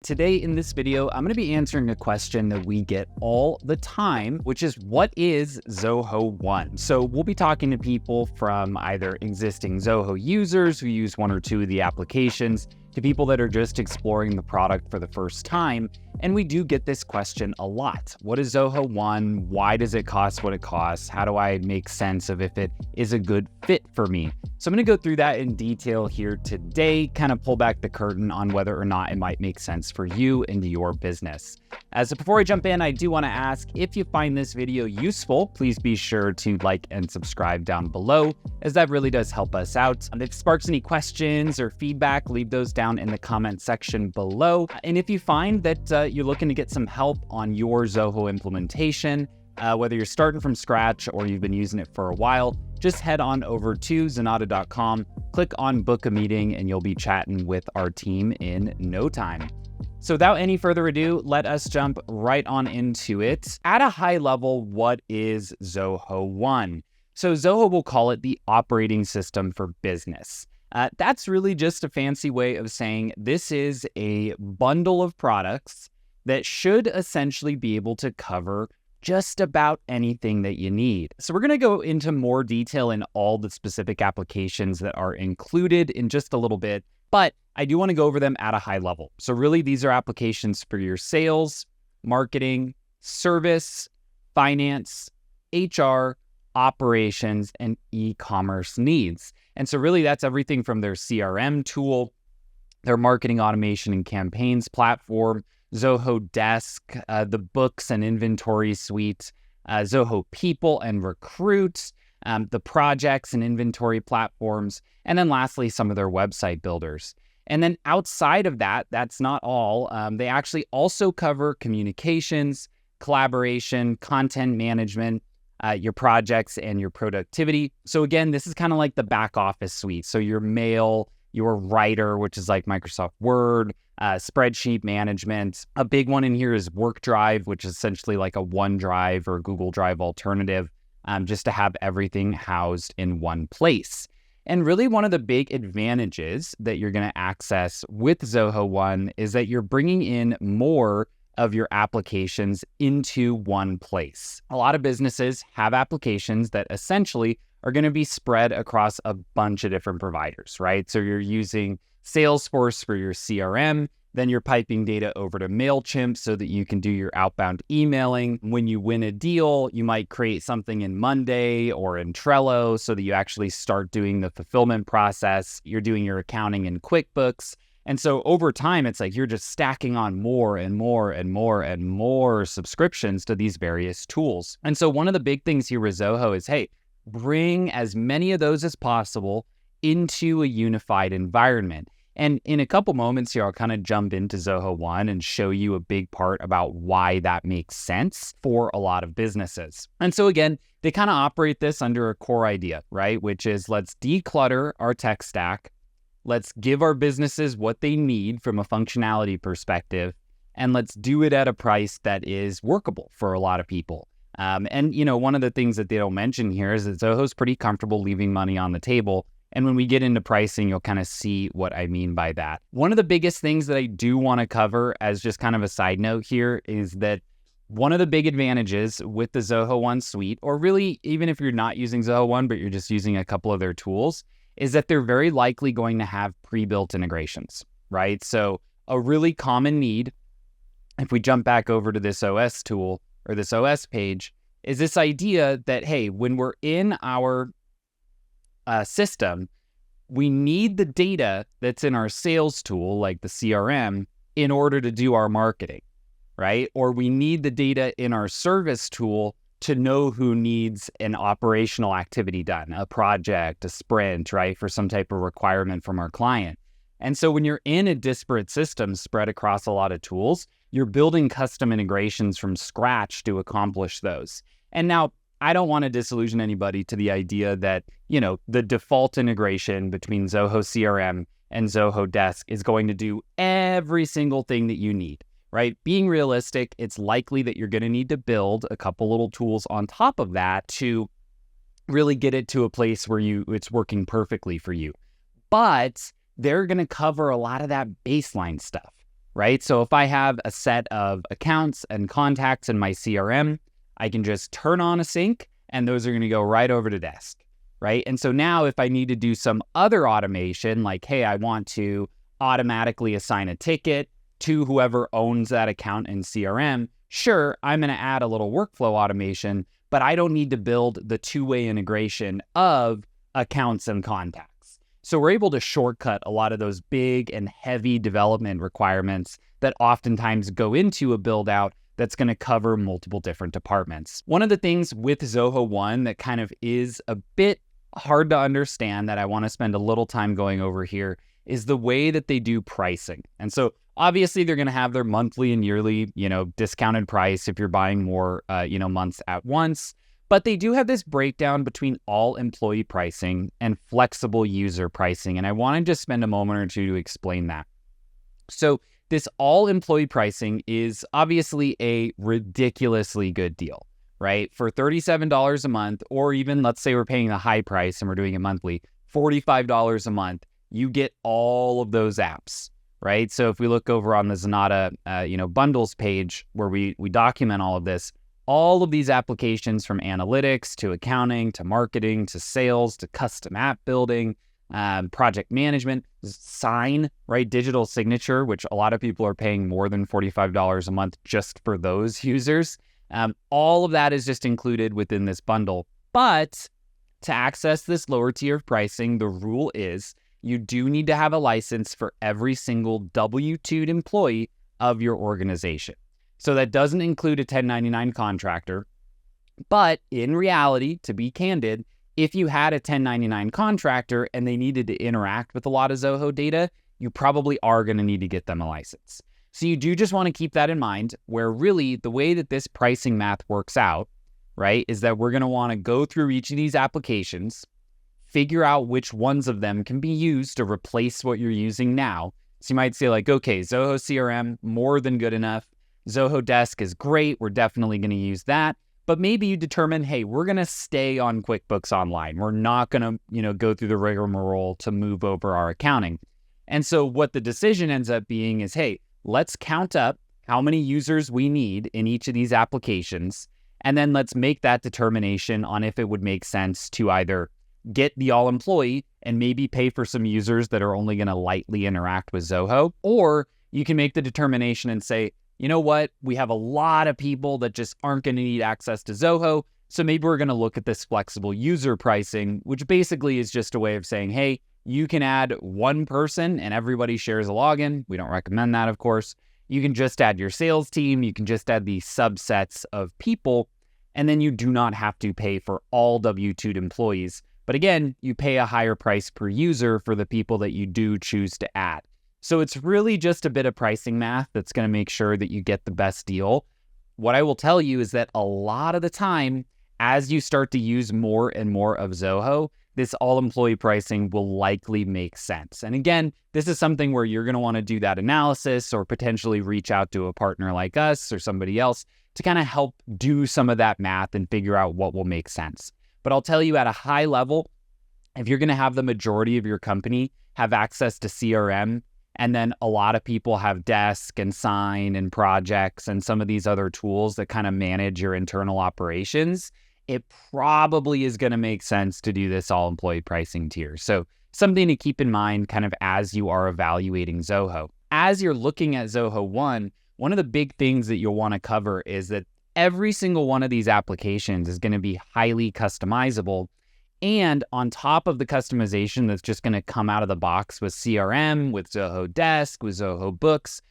Today in this video, I'm going to be answering a question that we get all the time, which is what is Zoho One? So we'll be talking to people from either existing Zoho users who use one or two of the applications to people that are just exploring the product for the first time. And we do get this question a lot. What is Zoho One? Why does it cost what it costs? How do I make sense of if it is a good fit for me? So I'm going to go through that in detail here today, kind of pull back the curtain on whether or not it might make sense for you and your business. Before I jump in, I do want to ask, if you find this video useful, please be sure to like and subscribe down below, as that really does help us out. And if it sparks any questions or feedback, leave those down in the comment section below. And if you find that you're looking to get some help on your Zoho implementation, whether you're starting from scratch or you've been using it for a while, just head on over to zenatta.com, click on book a meeting, and you'll be chatting with our team in no time. So without any further ado, let us jump right on into it. At a high level, what is Zoho One? So Zoho will call it the operating system for business. That's really just a fancy way of saying this is a bundle of products that should essentially be able to cover just about anything that you need. So we're going to go into more detail in all the specific applications that are included in just a little bit, but I do want to go over them at a high level. So really, these are applications for your sales, marketing, service, finance, HR, operations, and e-commerce needs. And so really, that's everything from their CRM tool, their marketing automation and campaigns platform, Zoho Desk, the books and inventory suite, Zoho People and Recruit, the projects and inventory platforms, and then lastly, some of their website builders. And then outside of that, that's not all. They actually also cover communications, collaboration, content management, your projects, and your productivity. So again, this is kind of like the back office suite. So your mail, your writer, which is like Microsoft Word, spreadsheet management. A big one in here is OneDrive, which is essentially like a OneDrive or Google Drive alternative, just to have everything housed in one place. And really one of the big advantages that you're going to access with Zoho One is that you're bringing in more of your applications into one place. A lot of businesses have applications that essentially are going to be spread across a bunch of different providers, right? So you're using Salesforce for your CRM, then you're piping data over to MailChimp so that you can do your outbound emailing. When you win a deal, you might create something in Monday or in Trello so that you actually start doing the fulfillment process. You're doing your accounting in QuickBooks. And so over time, it's like you're just stacking on more and more and more and more subscriptions to these various tools. And so one of the big things here with Zoho is, hey, bring as many of those as possible into a unified environment. And in a couple moments here, I'll kind of jump into Zoho One and show you a big part about why that makes sense for a lot of businesses. And so again, they kind of operate this under a core idea, right? Which is, let's declutter our tech stack. Let's give our businesses what they need from a functionality perspective, and let's do it at a price that is workable for a lot of people. And you know, one of the things that they don't mention here is that Zoho's pretty comfortable leaving money on the table. And when we get into pricing, you'll kind of see what I mean by that. One of the biggest things that I do want to cover as just kind of a side note here is that one of the big advantages with the Zoho One suite, or really even if you're not using Zoho One, but you're just using a couple of their tools, is that they're very likely going to have pre-built integrations, right? So a really common need, if we jump back over to this OS tool or this OS page, is this idea that, hey, when we're in our system, we need the data that's in our sales tool, like the CRM, in order to do our marketing, right? Or we need the data in our service tool to know who needs an operational activity done, a project, a sprint, right? For some type of requirement from our client. And so when you're in a disparate system spread across a lot of tools, you're building custom integrations from scratch to accomplish those. And now, I don't want to disillusion anybody to the idea that, you know, the default integration between Zoho CRM and Zoho Desk is going to do every single thing that you need, right? Being realistic, it's likely that you're going to need to build a couple little tools on top of that to really get it to a place where it's working perfectly for you. But they're going to cover a lot of that baseline stuff, right? So if I have a set of accounts and contacts in my CRM, I can just turn on a sync and those are going to go right over to desk, right? And so now if I need to do some other automation, like, hey, I want to automatically assign a ticket to whoever owns that account in CRM, sure, I'm going to add a little workflow automation, but I don't need to build the two-way integration of accounts and contacts. So we're able to shortcut a lot of those big and heavy development requirements that oftentimes go into a build out that's going to cover multiple different departments. One of the things with Zoho One that kind of is a bit hard to understand that I want to spend a little time going over here is the way that they do pricing. And so obviously they're going to have their monthly and yearly, discounted price if you're buying more, months at once. But they do have this breakdown between all employee pricing and flexible user pricing. And I want to just spend a moment or two to explain that. So this all employee pricing is obviously a ridiculously good deal, right? For $37 a month, or even let's say we're paying the high price and we're doing it monthly, $45 a month, you get all of those apps, right? So if we look over on the Zenatta, bundles page where we document all of these applications from analytics to accounting to marketing to sales to custom app building, project management, sign, right? Digital signature, which a lot of people are paying more than $45 a month just for those users. All of that is just included within this bundle. But to access this lower tier of pricing, the rule is you do need to have a license for every single W-2'd employee of your organization. So that doesn't include a 1099 contractor. But in reality, to be candid, if you had a 1099 contractor and they needed to interact with a lot of Zoho data, you probably are going to need to get them a license. So you do just want to keep that in mind, where really the way that this pricing math works out, right, is that we're going to want to go through each of these applications, figure out which ones of them can be used to replace what you're using now. So you might say like, okay, Zoho CRM, more than good enough. Zoho Desk is great. We're definitely going to use that. But maybe you determine, hey, we're going to stay on QuickBooks Online. We're not going to, go through the rigmarole to move over our accounting. And so what the decision ends up being is, hey, let's count up how many users we need in each of these applications. And then let's make that determination on if it would make sense to either get the all employee and maybe pay for some users that are only going to lightly interact with Zoho. Or you can make the determination and say, you know what, we have a lot of people that just aren't going to need access to Zoho. So maybe we're going to look at this flexible user pricing, which basically is just a way of saying, hey, you can add one person and everybody shares a login. We don't recommend that, of course. You can just add your sales team. You can just add these subsets of people, and then you do not have to pay for all W-2'd employees. But again, you pay a higher price per user for the people that you do choose to add. So it's really just a bit of pricing math that's going to make sure that you get the best deal. What I will tell you is that a lot of the time, as you start to use more and more of Zoho, this all-employee pricing will likely make sense. And again, this is something where you're going to want to do that analysis or potentially reach out to a partner like us or somebody else to kind of help do some of that math and figure out what will make sense. But I'll tell you at a high level, if you're going to have the majority of your company have access to CRM, and then a lot of people have Desk and Sign and Projects and some of these other tools that kind of manage your internal operations, it probably is going to make sense to do this all employee pricing tier. So something to keep in mind kind of as you are evaluating Zoho. As you're looking at Zoho One, one of the big things that you'll want to cover is that every single one of these applications is going to be highly customizable. And on top of the customization that's just going to come out of the box with CRM, with Zoho Desk, with Zoho Books,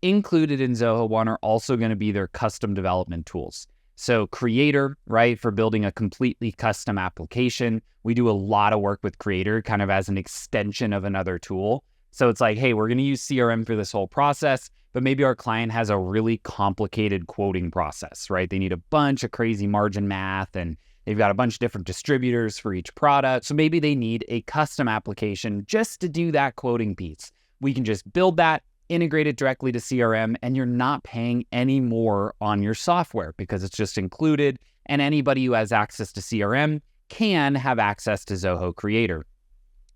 included in Zoho One are also going to be their custom development tools. So Creator, right, for building a completely custom application. We do a lot of work with Creator kind of as an extension of another tool. So it's like, hey, we're going to use CRM for this whole process, but maybe our client has a really complicated quoting process, right? They need a bunch of crazy margin math and they've got a bunch of different distributors for each product. So maybe they need a custom application just to do that quoting piece. We can just build that, integrate it directly to CRM, and you're not paying any more on your software because it's just included. And anybody who has access to CRM can have access to Zoho Creator.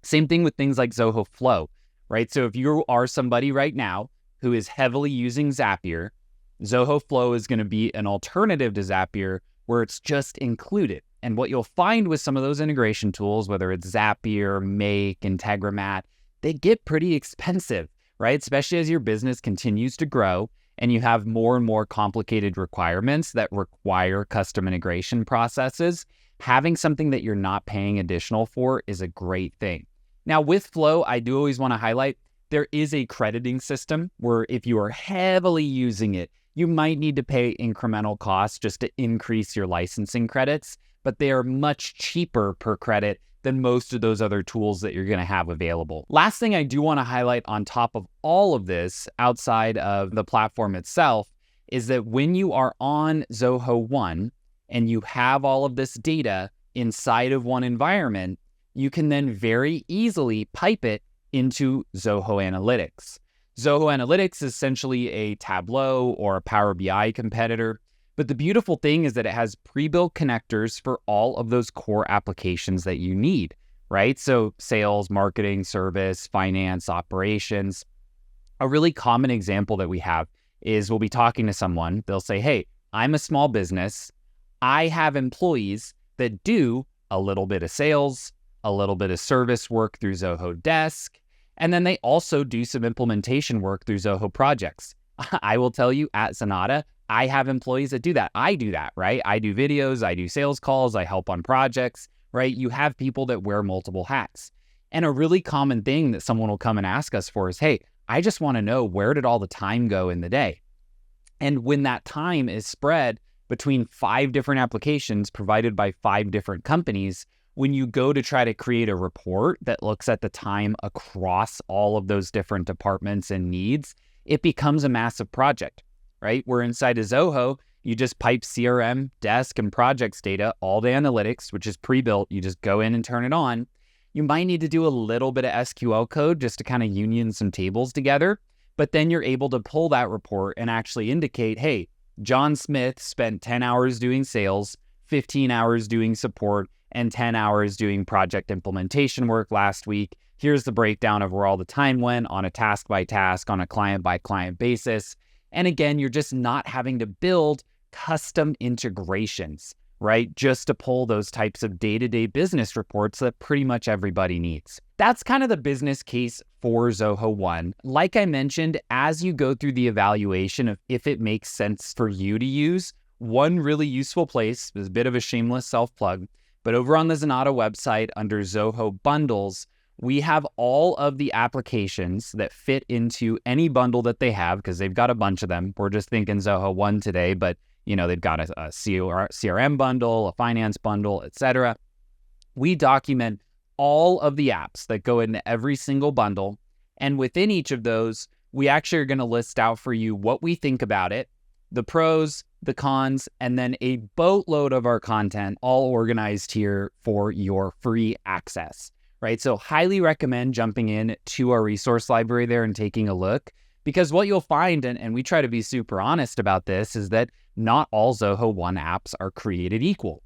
Same thing with things like Zoho Flow, right? So if you are somebody right now who is heavily using Zapier, Zoho Flow is going to be an alternative to Zapier where it's just included. And what you'll find with some of those integration tools, whether it's Zapier, Make, Integromat, they get pretty expensive, right? Especially as your business continues to grow and you have more and more complicated requirements that require custom integration processes. Having something that you're not paying additional for is a great thing. Now with Flow, I do always want to highlight there is a crediting system where if you are heavily using it, you might need to pay incremental costs just to increase your licensing credits, but they are much cheaper per credit than most of those other tools that you're going to have available. Last thing I do want to highlight on top of all of this, outside of the platform itself, is that when you are on Zoho One and you have all of this data inside of one environment, you can then very easily pipe it into Zoho Analytics. Zoho Analytics is essentially a Tableau or a Power BI competitor, but the beautiful thing is that it has pre-built connectors for all of those core applications that you need, right? So sales, marketing, service, finance, operations. A really common example that we have is we'll be talking to someone, they'll say, hey, I'm a small business. I have employees that do a little bit of sales, a little bit of service work through Zoho Desk, and then they also do some implementation work through Zoho Projects. I will tell you at Zenatta, I have employees that do that. I do that, right? I do videos, I do sales calls, I help on projects, right? You have people that wear multiple hats. And a really common thing that someone will come and ask us for is, hey, I just want to know, where did all the time go in the day? And when that time is spread between 5 different applications provided by 5 different companies, when you go to try to create a report that looks at the time across all of those different departments and needs, it becomes a massive project, right? Where inside of Zoho, you just pipe CRM, desk, and projects data, all the analytics, which is pre-built. You just go in and turn it on. You might need to do a little bit of SQL code just to kind of union some tables together, but then you're able to pull that report and actually indicate, hey, John Smith spent 10 hours doing sales, 15 hours doing support, and 10 hours doing project implementation work last week. Here's the breakdown of where all the time went on a task by task, on a client by client basis. And again, you're just not having to build custom integrations, right? Just to pull those types of day-to-day business reports that pretty much everybody needs. That's kind of the business case for Zoho One. Like I mentioned, as you go through the evaluation of if it makes sense for you to use, one really useful place is a bit of a shameless self-plug, but over on the Zenatta website under Zoho Bundles, we have all of the applications that fit into any bundle that they have, because they've got a bunch of them. We're just thinking Zoho One today, but they've got a CRM bundle, a finance bundle, etc. We document all of the apps that go into every single bundle. And within each of those, we actually are going to list out for you what we think about it, the pros, the cons, and then a boatload of our content all organized here for your free access, right? So highly recommend jumping in to our resource library there and taking a look, because what you'll find, and we try to be super honest about this, is that not all Zoho One apps are created equal.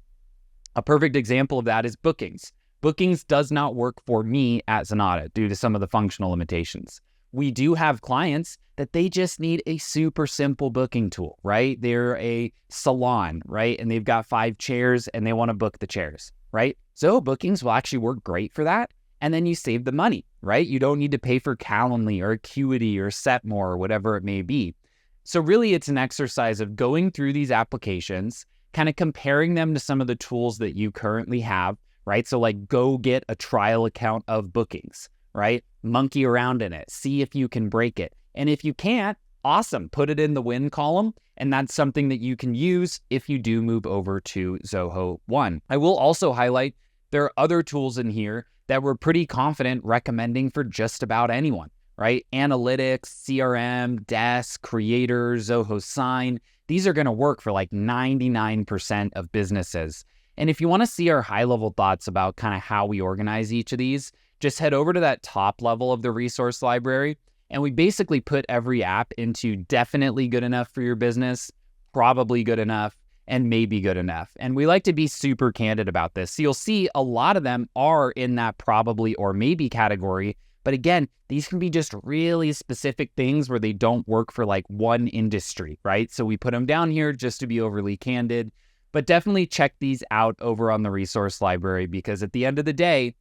A perfect example of that is Bookings. Bookings does not work for me at Zenatta due to some of the functional limitations. We do have clients that they just need a super simple booking tool, right? They're a salon, right? And they've got 5 chairs and they want to book the chairs, right? Zoho Bookings will actually work great for that. And then you save the money, right? You don't need to pay for Calendly or Acuity or Setmore or whatever it may be. So really it's an exercise of going through these applications, kind of comparing them to some of the tools that you currently have, right? So like go get a trial account of Bookings, right? Monkey around in it, see if you can break it. And if you can't, awesome, put it in the win column. And that's something that you can use if you do move over to Zoho One. I will also highlight there are other tools in here that we're pretty confident recommending for just about anyone, right? Analytics, CRM, Desk, Creator, Zoho Sign. These are going to work for like 99% of businesses. And if you want to see our high-level thoughts about kind of how we organize each of these, just head over to that top level of the resource library. And we basically put every app into definitely good enough for your business, probably good enough, and maybe good enough. And we like to be super candid about this. So you'll see a lot of them are in that probably or maybe category, But again, these can be just really specific things where they don't work for like one industry, right? So we put them down here just to be overly candid, but definitely check these out over on the resource library, because at the end of the day,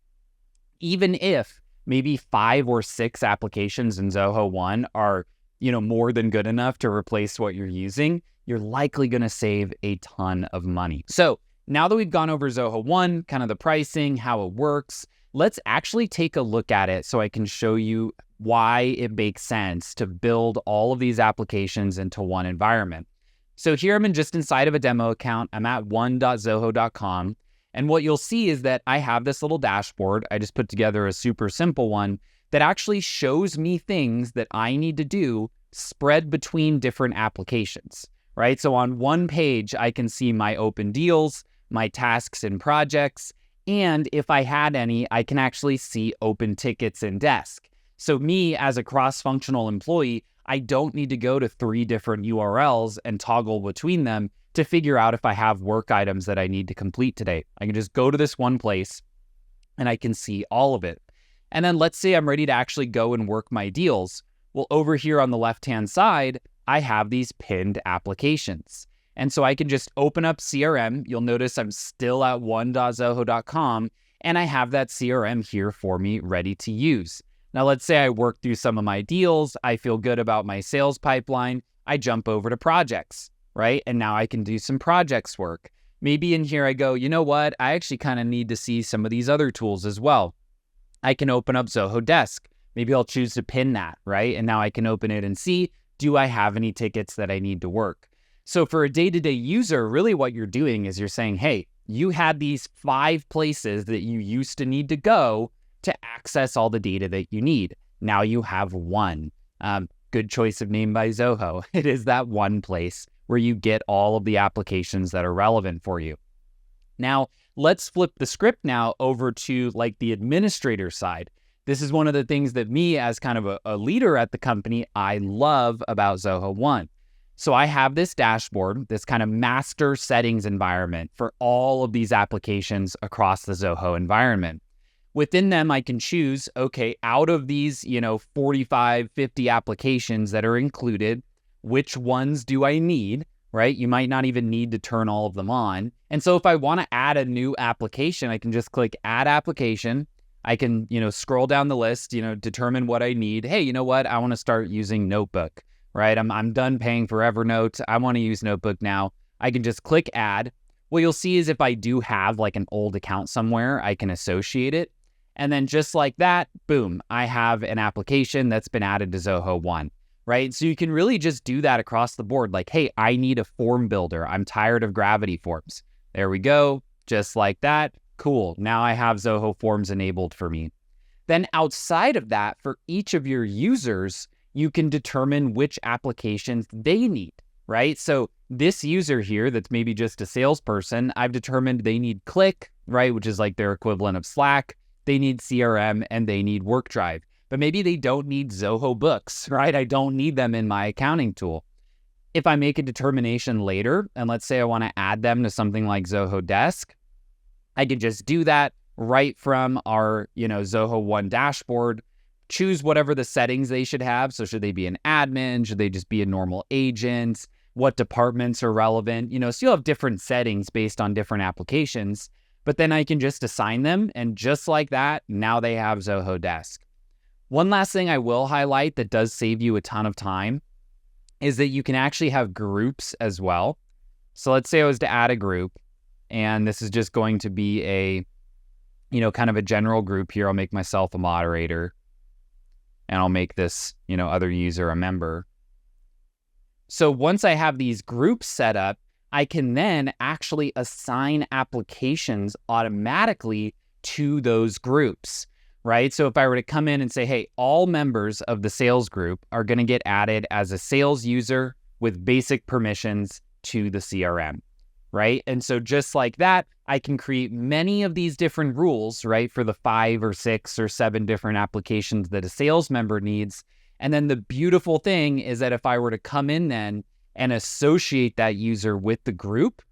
even if maybe 5 or 6 applications in Zoho One are, more than good enough to replace what you're using, you're likely going to save a ton of money. So now that we've gone over Zoho One, kind of the pricing, how it works, let's actually take a look at it so I can show you why it makes sense to build all of these applications into one environment. So here I'm just inside of a demo account. I'm at one.zoho.com. And what you'll see is that I have this little dashboard. I just put together a super simple one that actually shows me things that I need to do spread between different applications, right? So on one page, I can see my open deals, my tasks and projects, and if I had any, I can actually see open tickets and desk. So me as a cross-functional employee, I don't need to go to 3 different URLs and toggle between them to figure out if I have work items that I need to complete today. I can just go to this one place and I can see all of it. And then let's say I'm ready to actually go and work my deals. Well, over here on the left-hand side, I have these pinned applications. And so I can just open up CRM. You'll notice I'm still at one.zoho.com, and I have that CRM here for me ready to use. Now, let's say I work through some of my deals. I feel good about my sales pipeline. I jump over to projects, right? And now I can do some projects work. Maybe in here I go, you know what? I actually kind of need to see some of these other tools as well. I can open up Zoho Desk. Maybe I'll choose to pin that, right? And now I can open it and see, do I have any tickets that I need to work? So for a day-to-day user, really what you're doing is you're saying, hey, you had these 5 places that you used to need to go to access all the data that you need. Now you have one. Good choice of name by Zoho. It is that one place where you get all of the applications that are relevant for you. Now, let's flip the script now over to like the administrator side. This is one of the things that me as kind of a leader at the company, I love about Zoho One. So I have this dashboard, this kind of master settings environment for all of these applications across the Zoho environment. Within them, I can choose, okay, out of these, 45, 50 applications that are included, which ones do I need, right? You might not even need to turn all of them on. And so if I want to add a new application, I can just click add application. I can, scroll down the list, determine what I need. Hey, you know what? I want to start using Notebook, right? I'm done paying for Evernote. I want to use Notebook now. I can just click add. What you'll see is if I do have like an old account somewhere, I can associate it. And then just like that, boom, I have an application that's been added to Zoho One, right? So you can really just do that across the board. Like, hey, I need a form builder. I'm tired of Gravity forms. There we go. Just like that. Cool. Now I have Zoho Forms enabled for me. Then outside of that, for each of your users, you can determine which applications they need, right? So this user here that's maybe just a salesperson, I've determined they need Click, right? Which is like their equivalent of Slack. They need CRM and they need WorkDrive, but maybe they don't need Zoho Books, right? I don't need them in my accounting tool. If I make a determination later, and let's say I want to add them to something like Zoho Desk, I can just do that right from our, Zoho One dashboard, choose whatever the settings they should have. So should they be an admin? Should they just be a normal agent? What departments are relevant? So you'll have different settings based on different applications, but then I can just assign them. And just like that, now they have Zoho Desk. One last thing I will highlight that does save you a ton of time is that you can actually have groups as well. So let's say I was to add a group, and this is just going to be a, kind of a general group here. I'll make myself a moderator, and I'll make this, other user a member. So once I have these groups set up, I can then actually assign applications automatically to those groups, right? So if I were to come in and say, hey, all members of the sales group are going to get added as a sales user with basic permissions to the CRM, right? And so just like that, I can create many of these different rules, right, for the 5 or 6 or 7 different applications that a sales member needs. And then the beautiful thing is that if I were to come in then and associate that user with the group,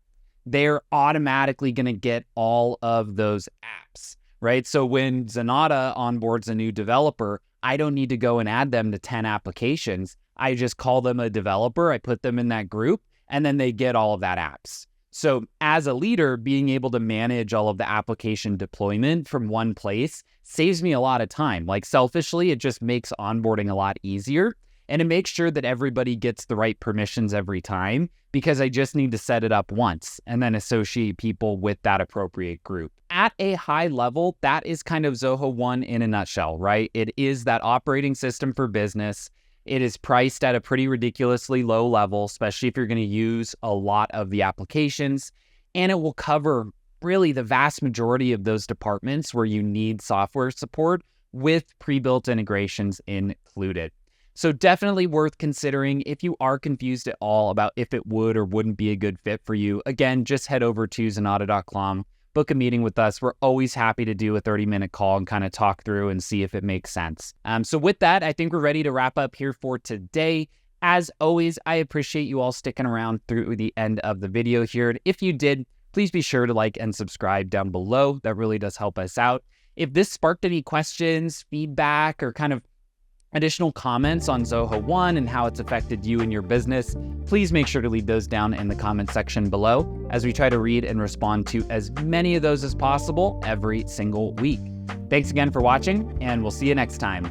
they're automatically going to get all of those apps, right? So when Zenatta onboards a new developer, I don't need to go and add them to 10 applications. I just call them a developer, I put them in that group, and then they get all of that apps. So as a leader, being able to manage all of the application deployment from one place saves me a lot of time. Like selfishly, it just makes onboarding a lot easier, and it makes sure that everybody gets the right permissions every time, because I just need to set it up once and then associate people with that appropriate group. At a high level, that is kind of Zoho One in a nutshell, right? It is that operating system for business. It is priced at a pretty ridiculously low level, especially if you're going to use a lot of the applications, and it will cover really the vast majority of those departments where you need software support with pre-built integrations included. So definitely worth considering. If you are confused at all about if it would or wouldn't be a good fit for you, again, just head over to zenatta.com, book a meeting with us. We're always happy to do a 30-minute call and kind of talk through and see if it makes sense. So with that, I think we're ready to wrap up here for today. As always, I appreciate you all sticking around through the end of the video here. And if you did, please be sure to like and subscribe down below. That really does help us out. If this sparked any questions, feedback, or kind of additional comments on Zoho One and how it's affected you and your business, please make sure to leave those down in the comment section below, as we try to read and respond to as many of those as possible every single week. Thanks again for watching, and we'll see you next time.